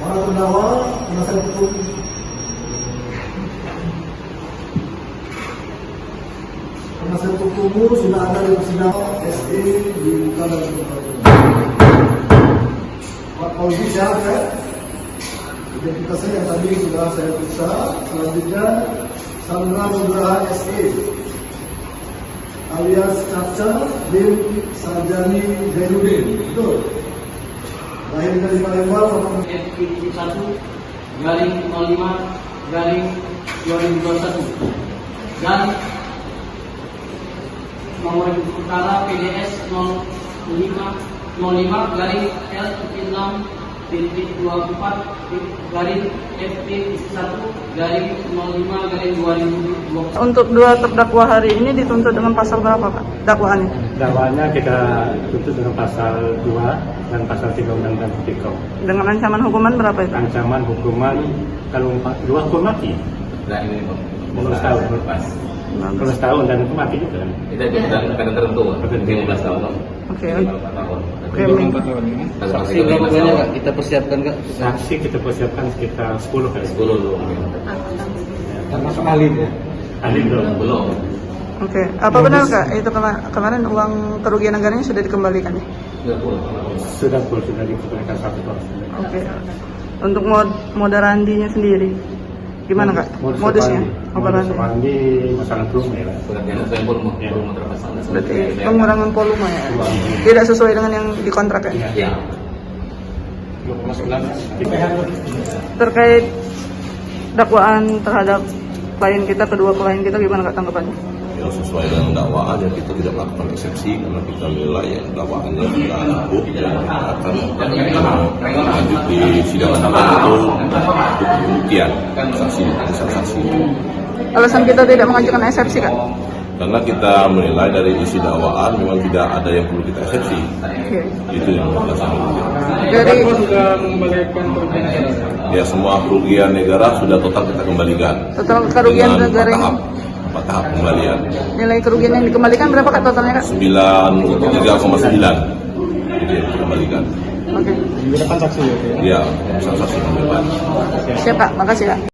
Para terdakwa penasihat hukum sudah ada di persidangan SE di Kantor Pak Polisi siapa ya? Identitasnya yang tadi sudah saya periksa. Selanjutnya Sandra Nugraha SE alias Caca bin Sarjani Zainuddin, betul? Lahir dari Palembang, FP 1/05/2021 dan nomor perkara PDS 05/L6/FP1/05/2020. Untuk dua terdakwa hari ini dituntut dengan pasal berapa, Pak? Dakwaannya? Dakwaannya kita tuntut dengan pasal 2 dan pasal 3 Undang-Undang Tipikor. Dengan ancaman hukuman berapa itu? Ancaman hukuman kalau 2 hukum mati. Nah ini 15 tahun. 15 tahun dan hukum mati juga. kita kadang tertentu, 15 tahun. Oke. 4 tahun. Oke. Saksi berapa banyak Kak? Kita persiapkan Kak? Saksi kita persiapkan sekitar 10 kali. 10 dulu. Termasuk ahli ya? Ahli belum. Oke. Apa benar Kak? Itu kemarin uang kerugian negaranya sudah dikembalikan ya? Sudah dikembalikan 1%. Oke. Untuk moderandinya sendiri gimana Kak? Modusnya? Modus operandi masalah volume ya. Saya belum terpasang. Berarti pengurangan volume ya? Tidak sesuai dengan yang dikontrak ya? Ya. Terkait dakwaan terhadap klien kita, kedua klien kita gimana Kak tanggapannya? Ya, sesuai dengan dakwaan yang kita tidak melakukan eksepsi karena kita menilai yang dakwaannya sudah cukup dan kita akan lanjut di sidang itu untuk pembuktian saksi. Alasan kita tidak mengajukan eksepsi Kak? Karena kita menilai dari isi dakwaan memang tidak ada yang perlu kita eksepsi. Oke. Itu yang alasan. Dari sudah mengembalikan kerugian negara. Ya, semua kerugian negara sudah total kita kembalikan. total kerugian Dengan negara ini, 4 tahap pembalian. nilai kerugian yang dikembalikan berapa Kak totalnya Kak? 93,9 itu yang dikembalikan. Oke. Menggunakan saksi ya? Ya, saksi pembebasan. Siap Kak, makasih Kak.